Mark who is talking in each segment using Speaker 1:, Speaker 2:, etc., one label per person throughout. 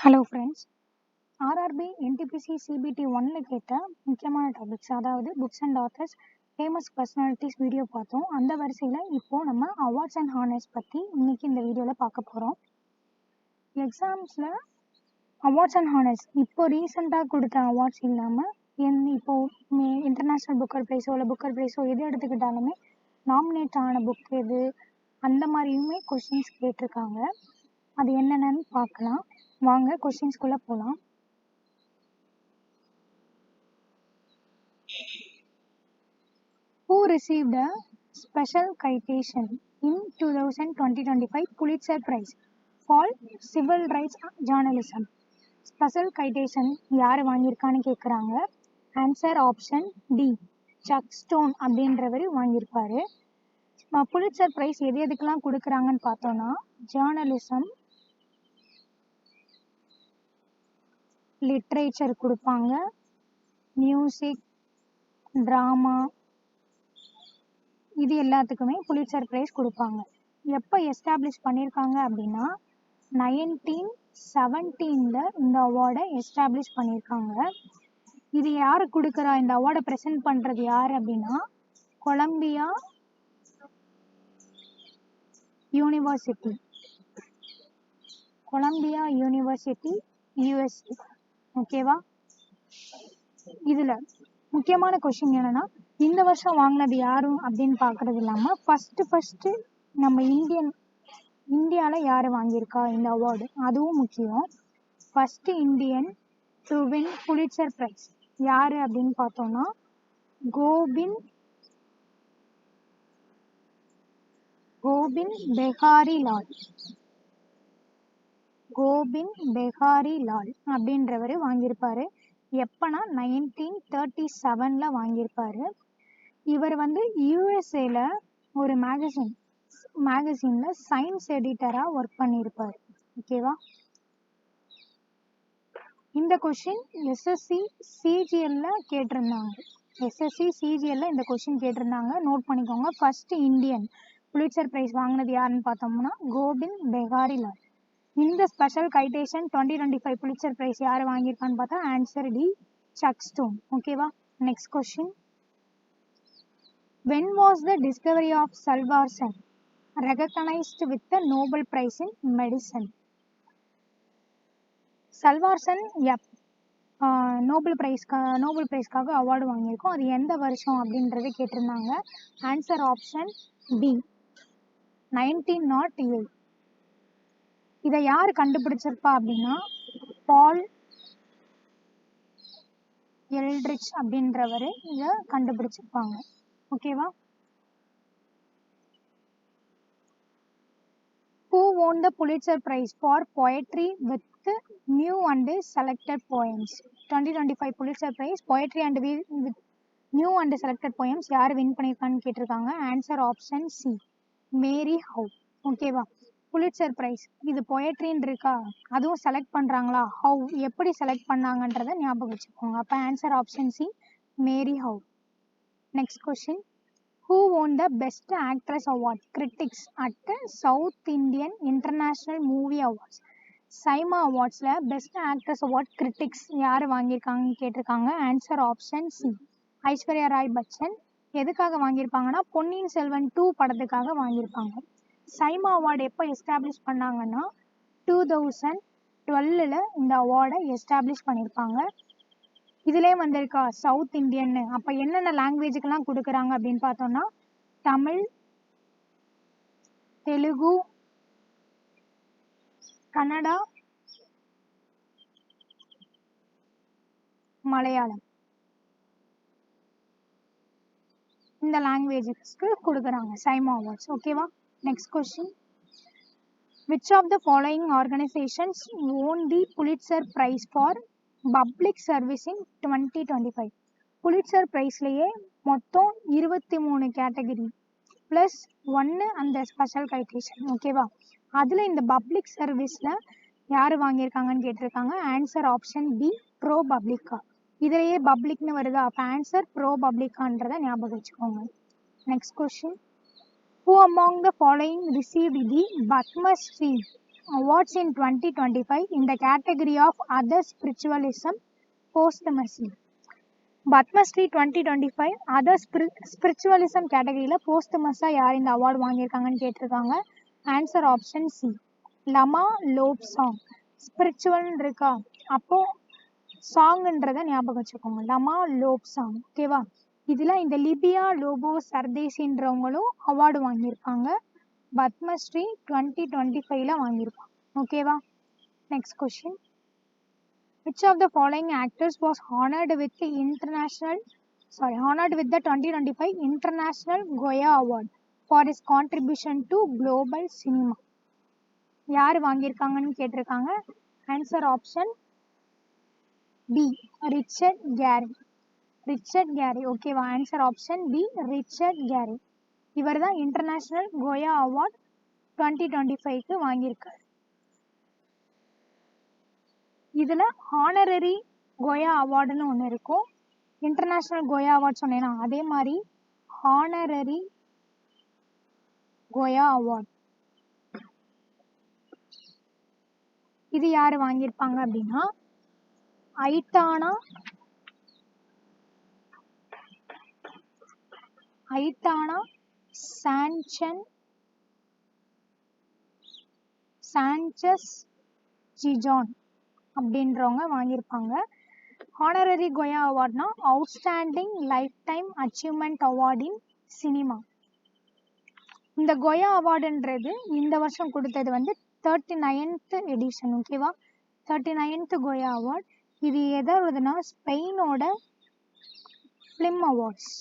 Speaker 1: Hello friends, RRB NTPC CBT ஒன்னில் கேட்ட முக்கியமான டாபிக்ஸ், அதாவது books and authors, famous personalities video பார்த்தோம். அந்த வரிசையில் இப்போது நம்ம அவார்ட்ஸ் அண்ட் ஹானர்ஸ் பற்றி இன்றைக்கி இந்த வீடியோவில் பார்க்க போகிறோம். எக்ஸாம்ஸில் அவார்ட்ஸ் அண்ட் ஹானர்ஸ் இப்போ ரீசெண்டாக கொடுத்த அவார்ட்ஸ் இல்லாமல் இப்போது இன்டர்நேஷ்னல் புக்கர் ப்ரைஸோ இல்லை புக்கர் ப்ரைஸோ எது எடுத்துக்கிட்டாலுமே நாமினேட் ஆன புக் எது அந்த மாதிரியுமே கொஷின்ஸ் கேட்டிருக்காங்க. அது என்னென்னு பார்க்கலாம். வாங்க கொஸ்டின்ஸ்குள்ள போகலாம். Who received a special citation in 2025 Pulitzer Prize for Civil Rights Journalism? Special citation யார் வாங்கியிருக்கான்னு கேட்குறாங்க. Answer option D, Chuck Stone அப்படின்றவர் வாங்கியிருப்பாரு. புலிட்சர் ப்ரைஸ் எதுக்கெல்லாம் கொடுக்குறாங்கன்னு பார்த்தோன்னா, ஜேர்னலிசம், லிட்ரேச்சர் கொடுப்பாங்க, மியூசிக், ட்ராமா, இது எல்லாத்துக்குமே புலிட்சர் ப்ரைஸ் கொடுப்பாங்க. எப்போ எஸ்டாப்ளிஷ் பண்ணியிருக்காங்க அப்படின்னா 1917 இந்த அவார்டை எஸ்டாப்ளிஷ் பண்ணியிருக்காங்க. இது யாரு கொடுக்குறா, இந்த அவார்டை ப்ரெசென்ட் பண்ணுறது யார் அப்படின்னா கொலம்பியா யூனிவர்சிட்டி, யூஎஸ்ஏ. ஓகேவா? இதில் முக்கியமான கொஷின் என்னன்னா, இந்த வருஷம் வாங்கினது யாரும் அப்படின்னு பார்க்கறது இல்லாமல் ஃபஸ்ட்டு நம்ம இந்தியாவில் யார் வாங்கியிருக்கா இந்த அவார்டு, அதுவும் முக்கியம். First Indian to win Pulitzer prize யார் அப்படின்னு பார்த்தோன்னா கோபிந்த் பெஹாரி லால் அப்படின்றவர் வாங்கியிருப்பாரு. எப்பனா 1937 வாங்கியிருப்பாரு. இவர் யூஎஸ்ஏல ஒரு மேகசின்ல சயின்ஸ் எடிட்டரா ஒர்க் பண்ணியிருப்பாரு. ஓகேவா? இந்த கொஸ்டின் எஸ்எஸ்சி சிஜிஎல்ல இந்த கொஸ்டின் கேட்டிருந்தாங்க. நோட் பண்ணிக்கோங்க. ஃபர்ஸ்ட் இந்தியன் புலிட்சர் பிரைஸ் வாங்கினது யாருன்னு பார்த்தோம்னா கோபிந்த் பெஹாரி லால். இந்த ஸ்பெஷல் கைட்டேஷன் 2025 புலிட்சர் பிரைஸ் யார் வாங்கியிருக்கான்னு பார்த்தா ஆன்சர் டி, சக் ஸ்டோன். ஓகேவா? Next question. When was the discovery of salvarsan recognized with the Nobel Prize in Medicine? Salvarsan Nobel பிரைஸ்க்காக அவார்டு வாங்கியிருக்கோம். அது எந்த வருஷம் அப்படின்றது கேட்டிருந்தாங்க. Answer option D, 1908. இதை யார் கண்டுபிடிச்சிருப்பா அப்படின்னா பால் எல்ட்ரிச் அப்படின்றவர் இதை கண்டுபிடிச்சிருப்பாங்க. ஓகேவா? Who won the Pulitzer Prize for Poetry with New and Selected Poems? 2025 Pulitzer Prize Poetry and with New and Selected Poems யார் வின் பண்ணியிருக்கான்னு கேட்டிருக்காங்க. Answer option C, Mary Howe. ஓகேவா? புலிட்சர் பிரைஸ் இது பொயட்ரின்னு இருக்கா, அதுவும் செலக்ட் பண்ணுறாங்களா, ஹவு எப்படி செலக்ட் பண்ணாங்கன்றதை ஞாபகம் வச்சுக்கோங்க. அப்போ answer option C, Mary Howe. Next question. Who won the Best Actress Award Critics at South Indian International Movie Awards? SIIMA அவார்ட்ஸில் பெஸ்ட் ஆக்ட்ரஸ் அவார்ட் கிரிட்டிக்ஸ் யார் வாங்கியிருக்காங்கன்னு கேட்டிருக்காங்க. Answer option C, Aishwarya Rai Bachchan. எதுக்காக வாங்கியிருப்பாங்கன்னா பொன்னியின் செல்வன் 2 படத்துக்காக வாங்கியிருப்பாங்க. சைமா அவார்டு எப்போ எஸ்டாப்ளிஷ் பண்ணாங்கன்னா 2012 இந்த அவார்டை எஸ்டாப்ளிஷ் பண்ணியிருப்பாங்க. இதுலேயே வந்திருக்கா சவுத் இந்தியன்னு. அப்போ என்னென்ன லாங்குவேஜுக்கெல்லாம் கொடுக்குறாங்க அப்படின்னு பார்த்தோம்னா தமிழ், தெலுங்கு, கன்னடா, மலையாளம், இந்த லாங்குவேஜஸ்க்கு கொடுக்குறாங்க சைமா அவார்ட்ஸ். ஓகேவா? Next question. Which of the following organizations won the Pulitzer Prize for Public Service in 2025? Pulitzer ப்ரைஸ்லேயே மொத்தம் 23 கேட்டகரி ப்ளஸ் 1 அந்த ஸ்பெஷல் கைட்டேஷன். ஓகேவா? அதில் இந்த பப்ளிக் சர்வீஸில் யார் வாங்கியிருக்காங்கன்னு கேட்டிருக்காங்க. ஆன்சர் ஆப்ஷன் பி, ப்ரோ பப்ளிக்கா. இதிலேயே பப்ளிக்னு வருதா, அப்போ ஆன்சர் ப்ரோ பப்ளிக்கான்றதை ஞாபகம் வச்சுக்கோங்க. Next question. Who among the following received the Padma Shri awards in 2025 in the category of other spiritualism posthumously. Padma Shri 2025 other spiritualism கேட்டகரியில் போஸ்டமஸாக யார் இந்த அவார்டு வாங்கியிருக்காங்கன்னு கேட்டிருக்காங்க. Answer option C, Lama Lobzang. ஸ்பிரிச்சுவல்னு இருக்கா, அப்போ சாங்குன்றதை ஞாபகம் வச்சுக்கோங்க, லமா லோப்சாங். ஓகேவா. இதில் இந்த லிபியா லோபோ சர்தேசின்றவங்களும் அவார்டு வாங்கியிருக்காங்க. பத்மஸ்ரீ 2025 வாங்கியிருப்பாங்க. ஓகேவா. Next question. Which of the following actors was honored with the 2025 International Goya Award for his contribution to global cinema? யார் வாங்கியிருக்காங்கன்னு கேட்டிருக்காங்க. Answer option B, Richard Gere. Richard Gere. ஓகேவா. Answer option B, Richard Gere. இவர் தான் international கோயா award 2025க்கு வாங்கியிருக்காரு. இதில் honorary கோயா அவார்டுன்னு ஒன்று இருக்கும். இன்டர்நேஷ்னல் கோயா அவார்ட் சொன்னேன்னா அதே மாதிரி ஹானரரி கோயா அவார்ட் இது யார் வாங்கியிருப்பாங்க அப்படின்னா ஐட்டானா சான்சஸ் ஜிஜான் அப்படின்றவங்க வாங்கியிருப்பாங்க. ஹானரரி கோயா அவார்ட்னா outstanding lifetime achievement award in cinema. இந்த கோயா அவார்டுன்றது இந்த வருஷம் கொடுத்தது வந்து 39th எடிஷன். ஓகேவா. 39th கோயா அவார்ட். இது எதாவதுன்னா ஸ்பெயினோட ஃபிலிம் அவார்ட்ஸ்.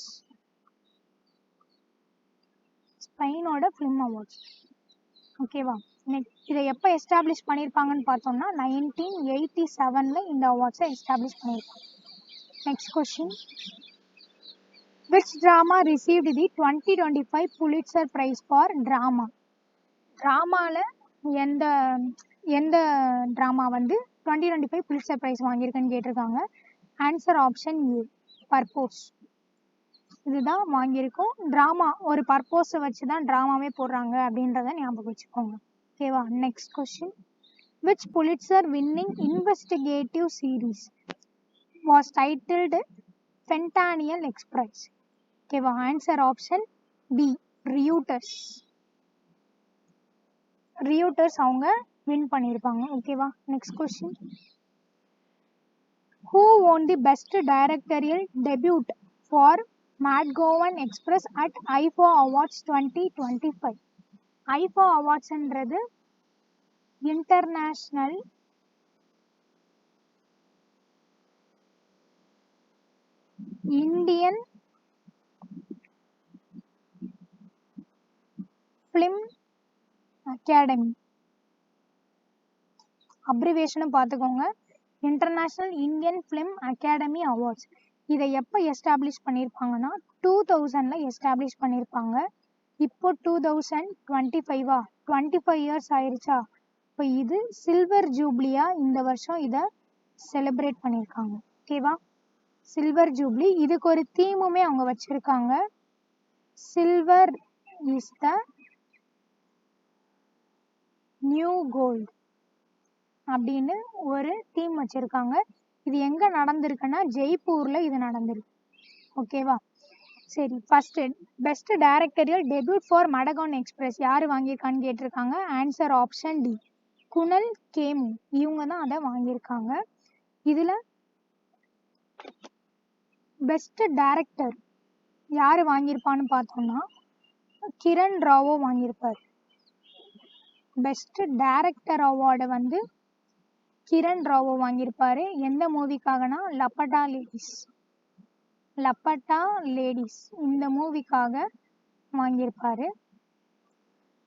Speaker 1: ஓகேவா. இதை எப்போ எஸ்டாப்ளிஷ் பண்ணியிருப்பாங்கன்னு பார்த்தோம்னா 1987 இந்த அவார்ட்ஸை எஸ்டாப்ளிஷ் பண்ணியிருப்பாங்க. Next question. Which drama received the 2025 Pulitzer prize for drama? ட்ராமாவில் எந்த ட்ராமா வந்து 2025 புலிட்சர் பிரைஸ் வாங்கியிருக்குன்னு கேட்டிருக்காங்க. Answer option A, Purpose. இதுதான் வாங்கியிருக்கும். ட்ராமா ஒரு பர்போஸை வச்சு தான் ட்ராமாவே போடுறாங்க அப்படின்றத ஞாபகம் வச்சுக்கோங்க. ஓகேவா. Next question. Which Pulitzer winning investigative series was titled Fentanyl Express? ஓகேவா. ஆன்சர் ஆப்ஷன் பி, ரியூட்டர்ஸ் அவங்க வின் பண்ணியிருப்பாங்க. ஓகேவா. Next question. Who won the best directorial debut for Madgaon Express at IIFA awards 2025? IIFA அவார்ட்ஸ்ன்றது இன்டர்நேஷ்னல் இந்தியன் ஃபிலிம் அகாடமி. அப்ரிவேஷனும் பார்த்துக்கோங்க. International Indian film academy awards. இதை எப்போ establish பண்ணியிருப்பாங்கன்னா 2000 establish பண்ணியிருப்பாங்க. இப்போ 2025 25 இயர்ஸ் ஆயிடுச்சா. இப்போ இது சில்வர் ஜூப்ளியா இந்த வருஷம் இதை செலிப்ரேட் பண்ணியிருக்காங்க. ஓகேவா. Silver jubilee. இதுக்கு ஒரு தீமுமே அவங்க வச்சிருக்காங்க. Silver is the new gold அப்படின்னு ஒரு தீம் வச்சிருக்காங்க. இது எங்க நடந்திருக்குன்னா ஜெய்ப்பூர்ல இது நடந்திருக்கு. ஓகேவா. சரி. First best directorial debut for Madgaon Express யார் வாங்கியிருக்கான்னு கேட்டிருக்காங்க. Answer option D, Kunal Kemmu. இவங்க தான் அதை வாங்கியிருக்காங்க. இதுல பெஸ்ட் டைரக்டர் யார் வாங்கியிருப்பான்னு பார்த்தோம்னா கிரண் ராவோ வாங்கியிருப்பார். பெஸ்ட் டைரக்டர் அவார்டை வந்து கிரண் ராவோ வாங்கியிருப்பாரு. எந்த மூவிக்காகனா லப்பட்டா லேடிஸ் இந்த மூவிக்காக வாங்கியிருப்பாரு.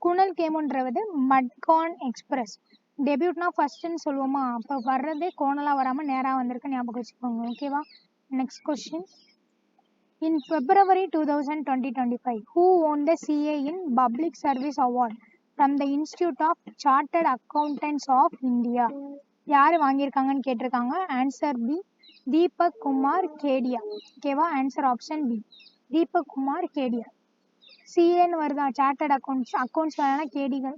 Speaker 1: குணல் கேமுன்றது மட்கான் எக்ஸ்பிரஸ். டெபியூட்னா ஃபர்ஸ்ட்னு சொல்லுவோமா, அப்போ வர்றதே கோணலாக வராமல் நேராக வந்திருக்கு, ஞாபகம் வச்சுக்கோங்க. ஓகேவா. Next question. In February 2025, who won the CA in Public Service Award from the Institute of Chartered Accountants of India? யார் வாங்கியிருக்காங்கன்னு கேட்டிருக்காங்க. Answer B, Deepak Kumar Kedia. ஓகேவா. Answer option B, Deepak Kumar Kedia. சிஏன்னு வருதா, சார்ட்டர்ட் அக்கௌண்ட்ஸ் வேலைனா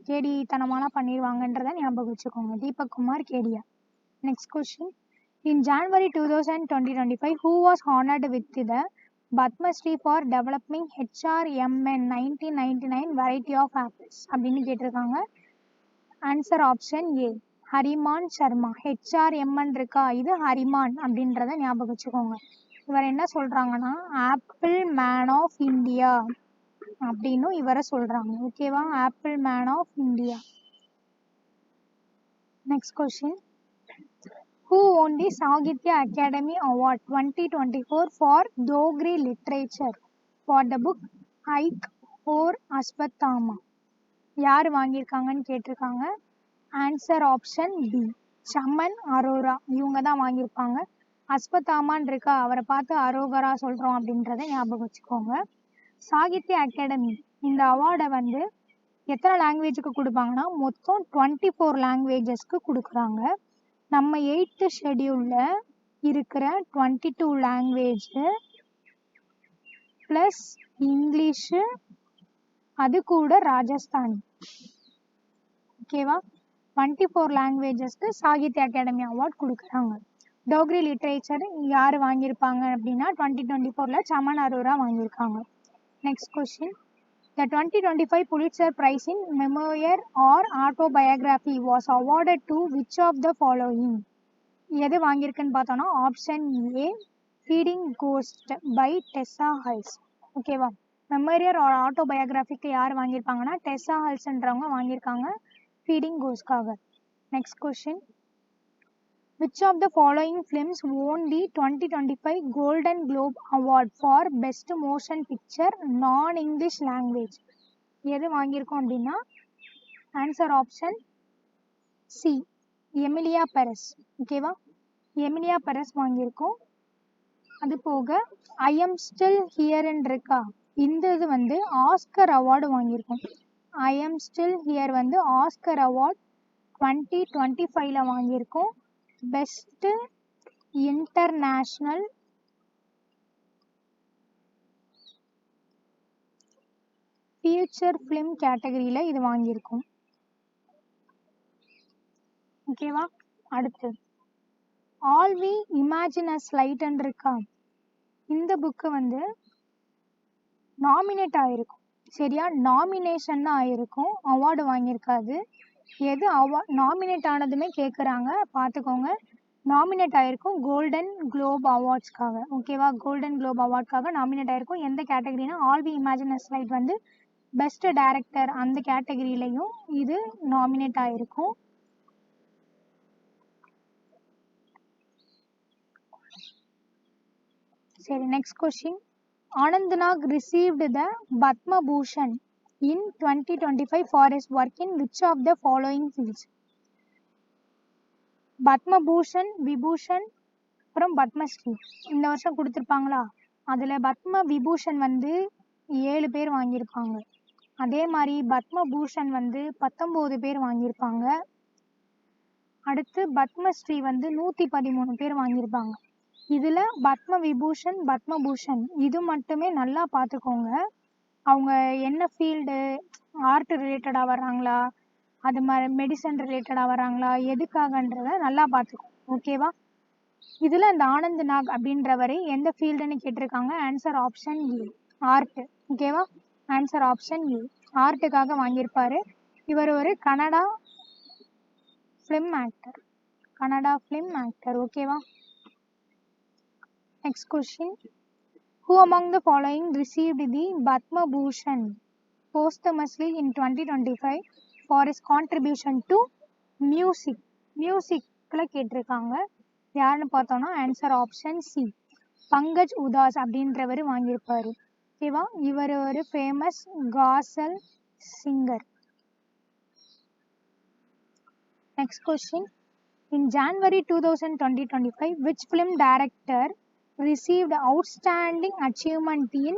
Speaker 1: கேடித்தனமாலாம் பண்ணிடுவாங்கன்றதை ஞாபகம் வச்சுக்கோங்க. Deepak Kumar Kedia. Next question. In January 2025, who was honored with the Padma Shri for developing HRMN 1999 variety of apples அப்படின்னு கேட்டிருக்காங்க. Answer option A, Hariman Sharma. HRMN இருக்கா, இது ஹரிமான் அப்படின்றத ஞாபகம் வச்சுக்கோங்க. இவர் என்ன சொல்றாங்கன்னா ஆப்பிள் மேன் ஆஃப் இந்தியா அப்படின்னு இவரை சொல்றாங்க. ஓகேவா, apple man of India. Next question. Who won the Sahitya Academy Award 2024 for Dogri literature for the book Hike or Ashwatthama? யார் வாங்கியிருக்காங்கன்னு கேட்டிருக்காங்க. ஆன்சர் ஆப்ஷன் பி, சமன் அரோரா. இவங்க தான் வாங்கியிருப்பாங்க. அஸ்வத்தாமான் இருக்கா, அவரை பார்த்து அரோகரா சொல்கிறோம் அப்படின்றத ஞாபகம் வச்சுக்கோங்க. சாகித்ய அகாடமி இந்த அவார்டை வந்து எத்தனை லாங்குவேஜுக்கு கொடுப்பாங்கன்னா மொத்தம் 24 லாங்குவேஜஸ்க்கு கொடுக்குறாங்க. நம்ம 8th ஷெடியூலில் இருக்கிற 22 லாங்குவேஜ் ப்ளஸ் இங்கிலீஷு, அது கூட ராஜஸ்தானி. ஓகேவா, 24 லாங்குவேஜஸ்க்கு சாகித்ய அகாடமி அவார்ட் கொடுக்குறாங்க. டோக்ரி லிட்ரேச்சர் யார் வாங்கியிருப்பாங்க அப்படின்னா 2024 சமன் அரோரா வாங்கியிருக்காங்க. Next question. The 2025 Pulitzer Prize in Memoir or Autobiography was awarded to which of the following? எது வாங்கியிருக்குன்னு பார்த்தோன்னா option A, Feeding Ghost by Tessa Hulls. ஓகேவா, மெமோரியர் ஆர் ஆட்டோபயோகிராஃபிக்கு யார் வாங்கியிருப்பாங்கன்னா டெஸ்ஸா ஹல்ஸ்ன்றவங்க வாங்கியிருக்காங்க ஃபீடிங் கோஸ்ட்காக. Next question. Which of the following films won the 2025 Golden Globe Award for Best Motion Picture Non-English Language? எது வாங்கியிருக்கோம் அப்படின்னா answer option C, Emilia Perez. ஓகேவா, எமிலியா பெரஸ் வாங்கியிருக்கோம். அது போக ஐ எம் ஸ்டில் ஹியர்ன்னு இருக்கா, இந்த இது வந்து ஆஸ்கர் அவார்டு வாங்கியிருக்கோம். ஐ எம் ஸ்டில் ஹியர் வந்து ஆஸ்கர் அவார்ட் 2025 வாங்கியிருக்கோம். பெஸ்ட் இன்டர்நேஷ்னல் ஃபியூச்சர் ஃபிலிம் கேட்டகரியில் இது வாங்கியிருக்கோம். ஓகேவா, அடுத்து ஆல் வி இமேஜின் அஸ் லைட்ன்னு இருக்கா, இந்த புக்கு வந்து நாமினேட் ஆகிருக்கும். சரியா, நாமினேஷன் தான் ஆகிருக்கும், அவார்டு வாங்கியிருக்காது. எது நாமினேட் ஆனதுமே கேட்குறாங்க, பார்த்துக்கோங்க. நாமினேட் ஆகிருக்கும் கோல்டன் குளோப் அவார்ட்ஸ்க்காக. ஓகேவா, கோல்டன் குளோப் அவார்ட்காக நாமினேட் ஆகிருக்கும். எந்த கேட்டகரினா All We Imagine as Light வந்து பெஸ்ட் டைரக்டர் அந்த கேட்டகரியிலையும் இது நாமினேட் ஆகிருக்கும். சரி, next question. Anantnag received the Padma Bhushan in 2025 for his work in which of the following fields? Padma Bhushan, Vibhushan, அப்புறம் பத்மஸ்ரீ இந்த வருஷம் கொடுத்துருப்பாங்களா, அதில் பத்ம விபூஷன் வந்து 7 பேர் வாங்கியிருப்பாங்க. அதே மாதிரி பத்ம பூஷன் வந்து 19 பேர் வாங்கியிருப்பாங்க. அடுத்து பத்மஸ்ரீ வந்து 113 பேர் வாங்கியிருப்பாங்க. இதில் பத்ம விபூஷன் பத்ம பூஷன் இது மட்டுமே நல்லா பார்த்துக்கோங்க. அவங்க என்ன ஃபீல்டு, ஆர்ட் ரிலேட்டடாக வர்றாங்களா, அது மாதிரி மெடிசன் ரிலேட்டடாக வர்றாங்களா, எதுக்காகன்றத நல்லா பார்த்துக்கோங்க. ஓகேவா, இதில் இந்த ஆனந்த்நாக் அப்படின்றவரை எந்த ஃபீல்டுன்னு கேட்டிருக்காங்க. ஆன்சர் ஆப்ஷன் ஏ, ஆர்ட். ஓகேவா, ஆன்சர் ஆப்ஷன் ஏ, ஆர்ட்டுக்காக வாங்கியிருப்பாரு. இவர் ஒரு கனடா ஃபிலிம் ஆக்டர். ஓகேவா, next question. Who among the following received the Padma Bhushan posthumously in 2025 for his contribution to music? மியூசிக்கில் கேட்டிருக்காங்க. யாருன்னு பார்த்தோன்னா ஆன்சர் ஆப்ஷன் சி, பங்கஜ் உதாஸ் அப்படின்றவர் வாங்கியிருப்பார். ஓகேவா, இவர் ஒரு famous castle singer. Next question. In January 2025, which film director received Outstanding Achievement in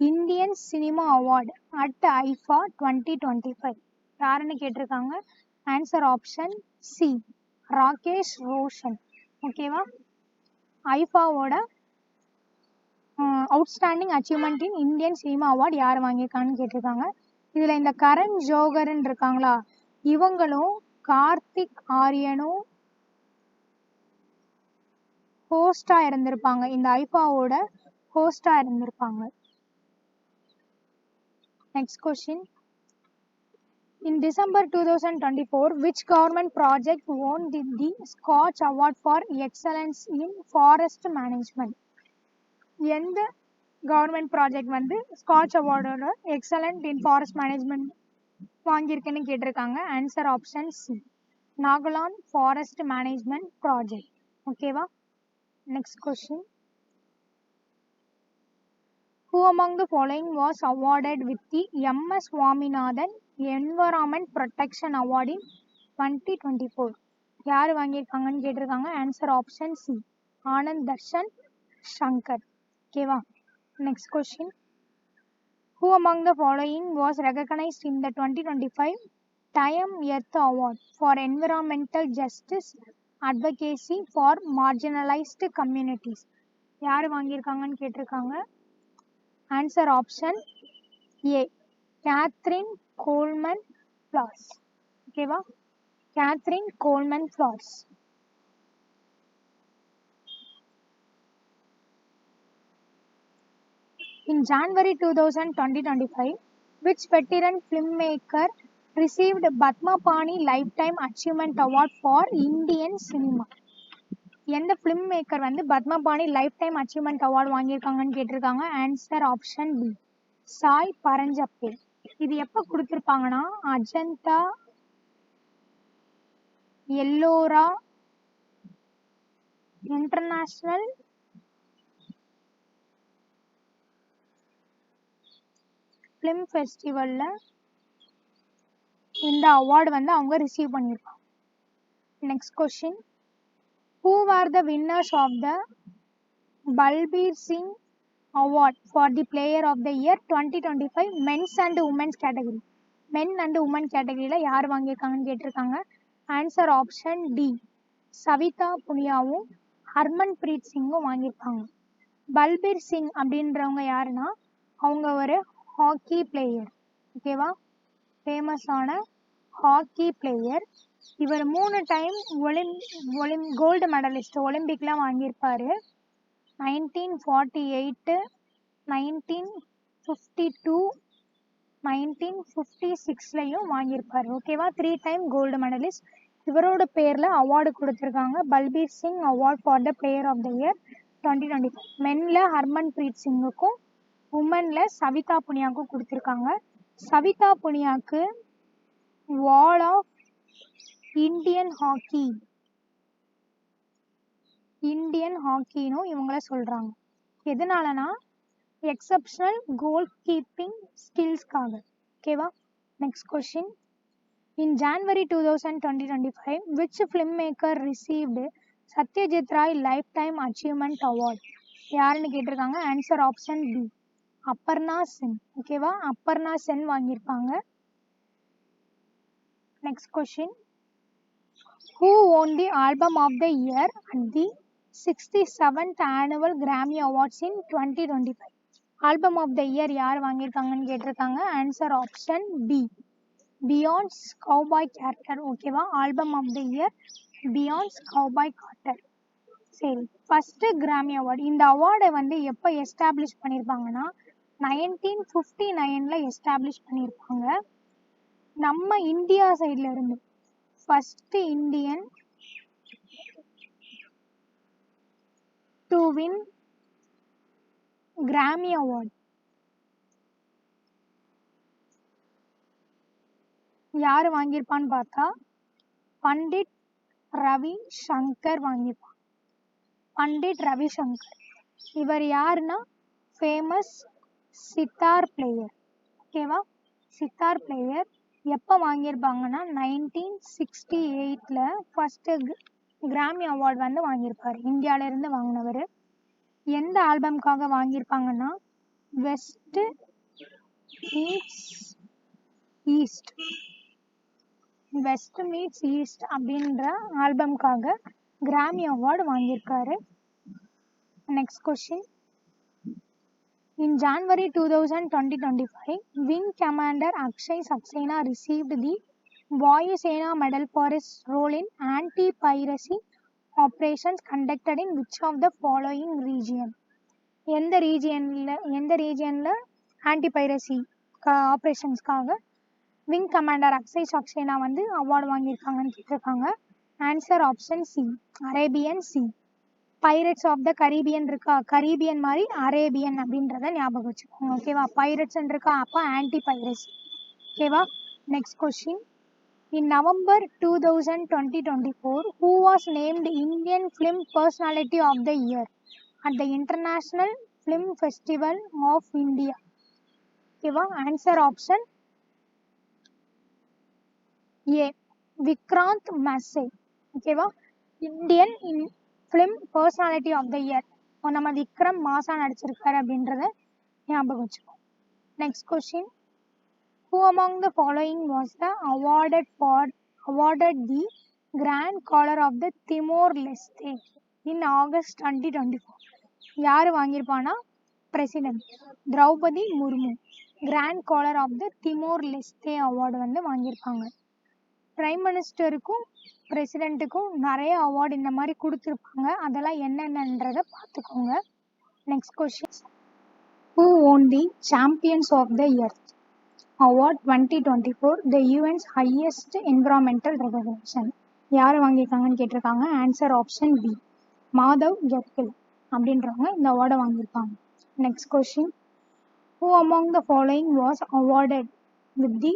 Speaker 1: Indian Cinema Award at IFA 2025? யாருன்னு கேட்டிருக்காங்க. Answer option C, Rakesh Roshan. ஓகேவா, ஐஃபாவோட outstanding achievement in Indian cinema award யார் வாங்கியிருக்காங்கன்னு கேட்டிருக்காங்க. இதில் இந்த கரண் ஜோகர்ன்னு இருக்காங்களா, இவங்களும் கார்த்திக் ஆரியனும் ஹோஸ்டாக இருந்திருப்பாங்க. இந்த ஐஃபாவோட ஹோஸ்டாக இருந்திருப்பாங்க. Next question. In December 2024, which government project won the Scotch Award for Excellence in Forest Management? எந்த கவர்மெண்ட் ப்ராஜெக்ட் வந்து ஸ்காட்ச் அவார்டோட எக்ஸலண்ட் இன் ஃபாரஸ்ட் மேனேஜ்மெண்ட் வாங்கியிருக்குன்னு கேட்டிருக்காங்க. Answer option C, Nagaland forest management project. ஓகேவா? Next question. Who among the following was awarded with the M.S. Swaminathan Environment Protection Award in 2024? யார் வாங்கியிருக்காங்கன்னு கேட்டிருக்காங்க. Answer option C, Anand Darshan Shankar. ஓகேவா? Next question. Who among the following was recognized in the 2025 Time Earth Award for Environmental Justice Advocacy for Marginalized Communities? யார் வாங்கியிருக்காங்கன்னு கேட்டிருக்காங்க. Answer option A, Catherine Coleman Flowers. ஓகேவா? Catherine Coleman Flowers. In January 2025, which veteran filmmaker received Padmapani Lifetime Achievement Award for Indian Cinema? எந்த filmmaker வந்து Padmapani lifetime achievement award வாங்கியிருக்காங்கன்னு கேட்டிருக்காங்க. Answer option B, Sai Paranjpye. இது எப்போ கொடுத்துருப்பாங்கன்னா Ajanta, Ellora international film ஃபெஸ்டிவலில் இந்த அவார்டு வந்து அவங்க ரிசீவ் பண்ணியிருக்காங்க. Next question. Who were the winners of the Balbir Singh Award for the Player of the Year 2025 Men's and Women's category? Men and Women கேட்டகரியில் யார் வாங்கியிருக்காங்கன்னு கேட்டிருக்காங்க. ஆன்சர் ஆப்ஷன் டி, சவிதா புனியாவும் ஹர்மன் பிரீத் சிங்கும் வாங்கியிருக்காங்க. பல்பீர் சிங் அப்படின்றவங்க யாருன்னா அவங்க ஒரு ஹாக்கி பிளேயர். ஓகேவா? ஃபேமஸான ஹாக்கி பிளேயர். இவர் 3 டைம் கோல்டு மெடலிஸ்ட் ஒலிம்பிக்லாம் வாங்கியிருப்பாரு. 1948, 1952, 1956லையும் வாங்கியிருப்பாரு. ஓகேவா? 3 டைம் கோல்டு மெடலிஸ்ட். இவரோட பேரில் அவார்டு கொடுத்துருக்காங்க. Balbir Singh award for the player of the year 2025. மென்ல ஹர்மன் பிரீத் சிங்குக்கும் உமன்ல சவிதா புனியாவுக்கும் கொடுத்துருக்காங்க. சவிதா புனியாவுக்கு வால் ஆஃப் இந்தியன் ஹாக்கின்னு இவங்கள சொல்றாங்க. எதனாலனா எக்ஸப்ஷனல் கோல் கீப்பிங் ஸ்கில்ஸ்க்காக. ஓகேவா? Next question. In January 2025, which filmmaker received Satyajit Ray lifetime achievement award? யாருன்னு கேட்டிருக்காங்க. Answer option B, Aparna Sen. ஓகேவா? அப்பர்ணா சென் வாங்கியிருப்பாங்க. Next question. Who won the Album of the Year at the 67th Annual Grammy Awards in 2025? Album of the year யார் வாங்கியிருக்காங்கன்னு கேட்டிருக்காங்க. Answer option B, Beyonce's cowboy character. ஓகேவா? Album of the year Beyonce's cowboy Carter. சரி, first Grammy award. இந்த அவார்டை வந்து எப்போ establish பண்ணியிருப்பாங்கன்னா 1959 establish பண்ணியிருப்பாங்க. நம்ம இந்தியா சைடில் இருந்து first Indian to win Grammy award யார் வாங்கியிருப்பான்னு பார்த்தா பண்டிட் ரவி சங்கர் வாங்கியிருப்பான். பண்டிட் ரவி சங்கர் இவர் யாருன்னா ஃபேமஸ் சித்தார் பிளேயர். ஓகேவா? சித்தார் பிளேயர். எப்போ வாங்கியிருப்பாங்கன்னா 1968 ஃபர்ஸ்ட் கிராமி அவார்டு வந்து வாங்கியிருப்பார். இந்தியாவிலேருந்து வாங்கினவர். எந்த ஆல்பம்காக வாங்கியிருப்பாங்கன்னா வெஸ்ட் மீட்ஸ் ஈஸ்ட் அப்படின்ற ஆல்பம்காக கிராமி அவார்டு வாங்கியிருக்காரு. Next question. In January 2025, Wing Commander Akshay Saxena received the Vayu Sena Medal for his role in anti-piracy operations conducted in which of the following region? எந்த ரீஜியனில் antipiracy ஆப்ரேஷன்ஸ்க்காக wing commander Akshay Saxena வந்து award வாங்கியிருக்காங்கன்னு கேட்டிருக்காங்க. Answer option C, Arabian sea. Pirates of the Caribbean இருக்கா, Caribbean மாதிரி Arabian அப்படின்றத ஞாபகம் வச்சுக்கோங்க. ஓகேவா, பைரட்ஸ் இருக்கா, அப்போ ஆன்டி பைரசி. ஓகேவா. Next question. In November 2024, who was named Indian Film Personality of the Year at the International Film Festival of India? ஓகேவா, answer option A, Vikrant Massey. ஓகேவா, Indian film personality of the year நம்ம விக்ரம் மாசா நடிச்சிருக்காரு அப்படின்றத ஞாபகம் வச்சுக்கோம். Next question. Who among the following was the awarded the Grand Collar of the Timor-Leste in August 2024? யார் வாங்கியிருப்பானா, president Droupadi Murmu grand collar of the Timor Leste award வந்து வாங்கியிருப்பாங்க. பிரைம் மினிஸ்டருக்கும் பிரசிடென்ட்டுக்கும் நிறைய அவார்டு இந்த மாதிரி கொடுத்துருப்பாங்க. அதெல்லாம் என்னென்னன்றதை பார்த்துக்கோங்க. Next question. Who won the Champions of the Earth Award 2024, the UN's highest environmental recognition? யார் வாங்கியிருக்காங்கன்னு கேட்டிருக்காங்க. Answer option B, Madhav Gadgil அப்படின்றவங்க இந்த அவார்டை வாங்கியிருப்பாங்க. Next question. Who among the following was awarded with the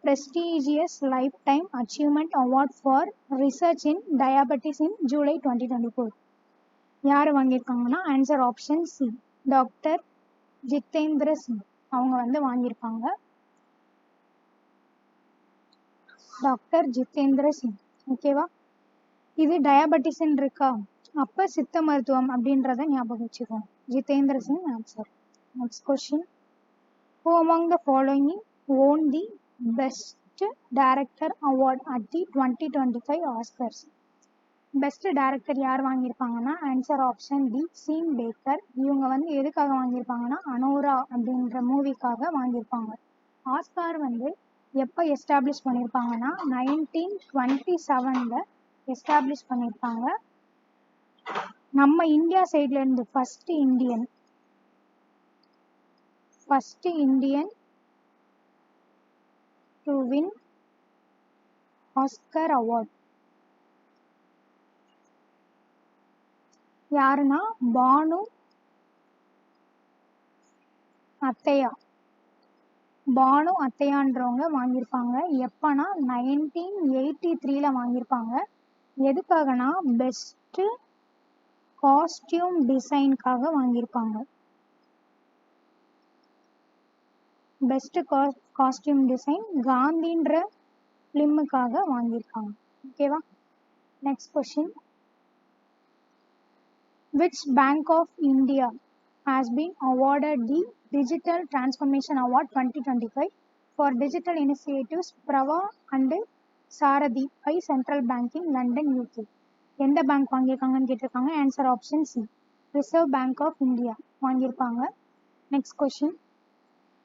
Speaker 1: prestigious Lifetime Achievement Award for Research in Diabetes in July 2024? யார் வாங்கியிருக்காங்கன்னா answer option C, doctor Jitendra Singh அவங்க வந்து வாங்கியிருப்பாங்க. டாக்டர் ஜிதேந்திர சிங். ஓகேவா, இது டயபெட்டிஸ்ன்னு இருக்கா, அப்போ சித்த மருத்துவம் அப்படின்றத ஞாபகம் வச்சுக்கோங்க. Jitendra Singh answer. Next question. Who among the following won the Best Director Award at the 2025 Oscars? Best director யார் வாங்கியிருப்பாங்கன்னா answer option D, Sean Baker. இவங்க வந்து எதுக்காக வாங்கியிருப்பாங்கன்னா அனோரா அப்படின்ற மூவிக்காக வாங்கியிருப்பாங்க. ஆஸ்கார் வந்து எப்போ எஸ்டாப்ளிஷ் பண்ணியிருப்பாங்கன்னா 1927 எஸ்டாப்ளிஷ் பண்ணியிருப்பாங்க. நம்ம இந்தியா சைட்ல இருந்து first Indian to win Oscar award யாருன்னா பானு அத்தையான்றவங்க வாங்கியிருப்பாங்க. எப்பனா 1983 வாங்கியிருப்பாங்க. எதுக்காகனா பெஸ்ட் காஸ்டியூம் டிசைனுக்காக வாங்கியிருப்பாங்க. பெஸ்ட் காஸ்டியூம் டிசைன் காந்தின்ற ஃபிலிமுக்காக வாங்கியிருக்காங்க. ஓகேவா. Next question. Which Bank of India has been awarded the Digital Transformation Award 2025 for digital initiatives Prava and Sarathi by Central Bank in London, UK? எந்த பேங்க் வாங்கியிருக்காங்கன்னு கேட்டிருக்காங்க. Answer option C, Reserve Bank of India வாங்கியிருப்பாங்க. Next question.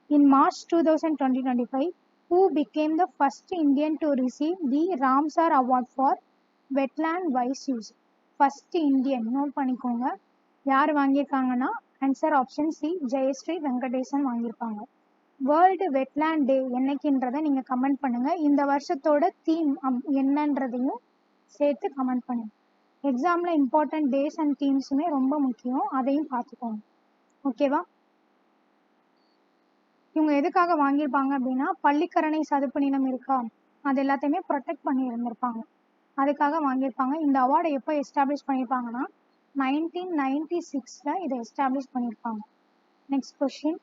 Speaker 1: In March 2025, who became the first Indian to receive the Ramsar Award for Wetland Wise Use? First Indian note பண்ணிக்கோங்க. யார் வாங்கியிருக்காங்கன்னா answer option C, Jayashree Venkatesan வாங்கியிருப்பாங்க. World wetland டே என்னைக்குன்றதை நீங்கள் comment பண்ணுங்கள். இந்த வருஷத்தோட theme என்னன்றதையும் சேர்த்து கமெண்ட் பண்ணுங்கள். எக்ஸாமில் இம்பார்ட்டன்ட் டேஸ் அண்ட் தீம்ஸுமே ரொம்ப முக்கியம், அதையும் பார்த்துக்கோங்க. ஓகேவா. இவங்க எதுக்காக வாங்கியிருப்பாங்க அப்படின்னா பள்ளிக்கரணை சதுப்பு நிலம் இருக்கா, அது எல்லாத்தையுமே ப்ரொடெக்ட் பண்ணி இருந்திருப்பாங்க, அதுக்காக வாங்கியிருப்பாங்க. இந்த அவார்டை எப்போ எஸ்டாப்ளிஷ் பண்ணியிருப்பாங்கன்னா 1996 இதை எஸ்டாப்ளிஷ் பண்ணியிருப்பாங்க. Next question.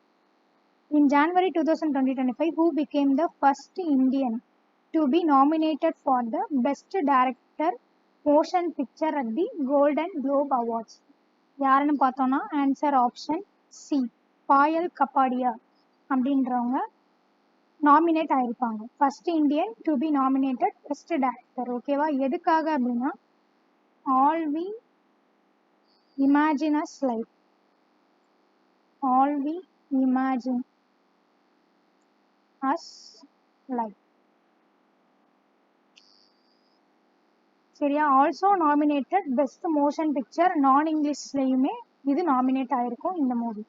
Speaker 1: In January 2025, who became the first Indian to be nominated for the Best Director Motion Picture at the Golden Globe Awards? யாருன்னு பார்த்தோம்னா answer option C, Payal Kapadia அப்படின்றவங்க நாமினேட் ஆயிருப்பாங்க. First Indian to be nominated best director. ஓகேவா. எதுக்காக அப்படின்னா All We Imagine as Light all we imagine us like. சரியா? Also nominated best motion picture non இங்கிலீஷ்லையுமே இது நாமினேட் ஆயிருக்கும் இந்த மூவி.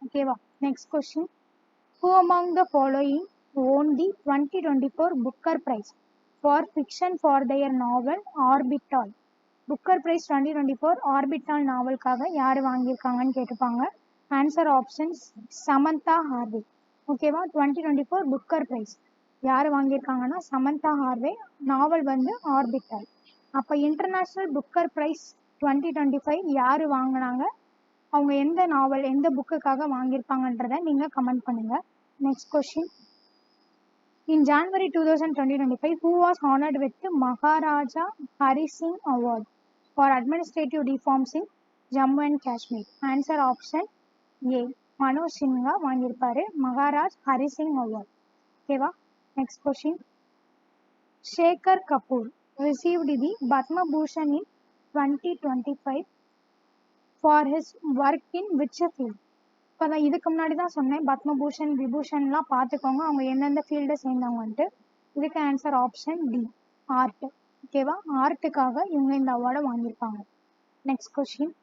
Speaker 1: ஓகேவா? Next question. Who among the following won the 2024 Booker Prize for fiction for their novel Orbital? Booker Prize 2024 Orbital நாவலுக்காக யார் வாங்கியிருக்காங்கன்னு கேட்டுப்பாங்க. Answer options Samantha Harvey. ஓகேவா? 2024 புக்கர் ப்ரைஸ் யார் வாங்கியிருக்காங்கன்னா சமந்தா ஹார்வே. நாவல் வந்து ஆர்பிட்டல். அப்போ இன்டர்நேஷ்னல் புக்கர் ப்ரைஸ் 2025 யார் வாங்கினாங்க, அவங்க எந்த நாவல் எந்த புக்குக்காக வாங்கியிருப்பாங்கன்றத நீங்கள் கமெண்ட் பண்ணுங்கள். Next question. In January 2025, who was honored with the Maharaja Hari Singh Award for administrative reforms in Jammu and Kashmir? Answer option A. Manoj Sinha வாங்கியிருப்பாரு மகாராஜ் ஹரி சிங் அவார்ட். ஓகேவா? Next question. Shekhar Kapur received the Padma Bhushan in 2025 for his work in which field? இப்போ தான் இதுக்கு முன்னாடி தான் சொன்னேன், பத்மபூஷன் விபூஷன்லாம் பார்த்துக்கோங்க அவங்க எந்தெந்த ஃபீல்டை சேர்ந்தவங்கன்ட்டு. இதுக்கு ஆன்சர் ஆப்ஷன் டி, ஆர்ட். ஓகேவா? ஆர்ட்டுக்காக இவங்க இந்த அவார்டை வாங்கியிருப்பாங்க. Next question.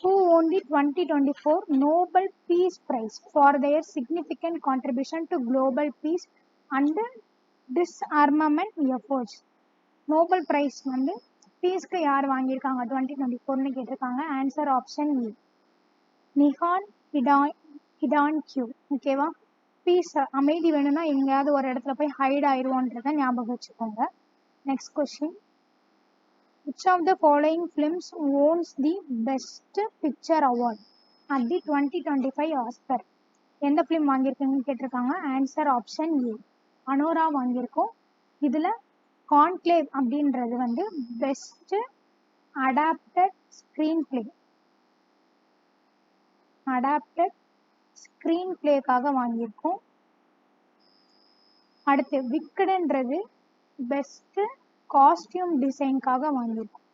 Speaker 1: Who won the 2024 Nobel Peace Prize for their significant contribution to global peace and disarmament efforts? Nobel prize வந்து பீஸ்க்கு யார் வாங்கியிருக்காங்க 2024ன்னு கேட்டிருக்காங்க. Answer option A, Nihon Hidankyo. ஓகேவா? பீஸ் அமைதி வேணும்னா எங்கேயாவது ஒரு இடத்துல போய் ஹைட் ஆயிடுவோன்றத ஞாபகம் வச்சுக்கோங்க. Next question. Which of the following films owns the Best Picture Award at the 2025 Oscar? எந்த ஃபிலிம் வாங்கியிருக்குன்னு கேட்டிருக்காங்க. ஆன்சர் ஆப்ஷன் ஏ, அனோரா வாங்கியிருக்கோம். இதில் கான்க்ளேவ் அப்படின்றது வந்து பெஸ்ட் அடாப்டட் ஸ்க்ரீன் பிளேக்காக வாங்கியிருக்கோம். அடுத்து விக்கடுன்றது பெஸ்ட் காஸ்டியூம் டிசைனுக்காக வாங்கியிருக்கோம்.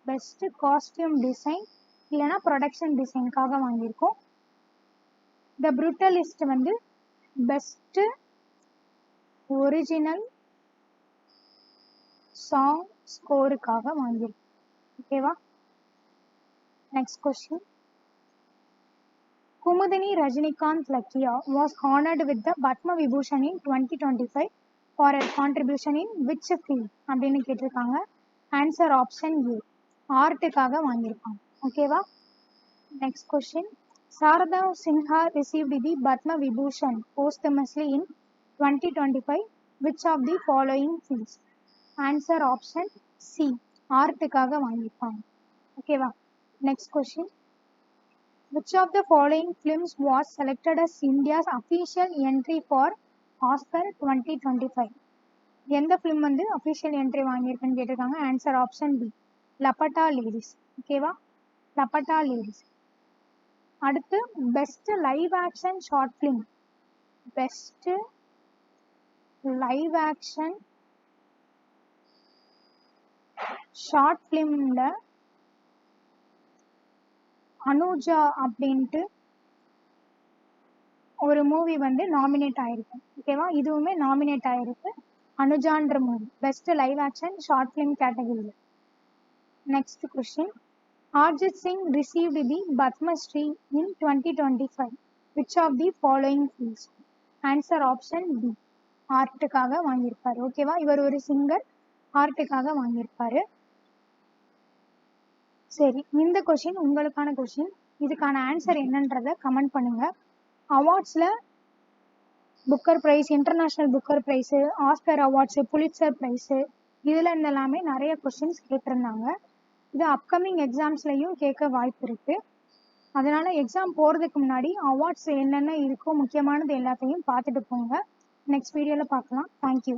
Speaker 1: பெஸ்ட் காஸ்டியூம் டிசைன் இல்லைன்னா ப்ரொடக்ஷன் டிசைனுக்காக வாங்கியிருக்கோம். த ப்ரூட்டலிஸ்ட் வந்து பெஸ்ட் ஒரிஜினல் சாங் ஸ்கோருக்காக வாங்கியிருக்கோம். ஓகேவா? Next question. Kumudini Rajinikanth Lakhia was honored with the Padma Vibhushan in 2025 for her contribution in which field அப்படின்னு கேட்டிருக்காங்க. ஆன்சர் ஆப்ஷன் ஏ, ஆர்ட்டுக்காக வாங்கியிருக்காங்க. ஓகேவா? Next question. Sharada Sinha received the Padma Vibhushan posthumously in 2025 which of the following fields? Answer option C, ஆர்ட்டுக்காக வாங்கியிருப்பாங்க. ஓகேவா? Next question. Which of the following films was selected as India's official entry for Oscar 2025? எந்த film வந்து official entry வாங்கியிருக்குன்னு கேட்டிருக்காங்க. Answer option B, Laapataa Ladies. ஓகேவா? Laapataa Ladies. அடுத்து best live action short film. Best live action short ஃபிலிம்ல அனுஜா அப்படின்ட்டு ஒரு movie வந்து நாமினேட் ஆயிருக்கு. ஓகேவா? இதுவுமே நாமினேட் ஆயிருக்கு, அனுஜான்ற movie best live action short film கேட்டகரியில். Next question. Arjit Singh received the Padma Shri in 2025 which of the following fields? Answer option B, ஆர்ட்டுக்காக வாங்கியிருப்பாரு. ஓகேவா? இவர் ஒரு சிங்கர், ஆர்ட்டுக்காக வாங்கியிருப்பாரு. சரி, இந்த கொஸ்டின் உங்களுக்கான கொஸ்டின். இதுக்கான ஆன்சர் என்னன்றதை கமெண்ட் பண்ணுங்க. அவார்ட்ஸில் Booker prize, international Booker prize, Oscar awards, Pulitzer prize, இதில் இருந்தெல்லாமே நிறைய கொஸ்டின்ஸ் கேட்டிருந்தாங்க. இது அப்கமிங் எக்ஸாம்ஸ்லையும் கேட்க வாய்ப்பு இருக்குது. அதனால் எக்ஸாம் போகிறதுக்கு முன்னாடி அவார்ட்ஸ் என்னென்ன இருக்கோ முக்கியமானது எல்லாத்தையும் பார்த்துட்டு போங்க. நெக்ஸ்ட் வீடியோவில் பார்க்கலாம். தேங்க்யூ.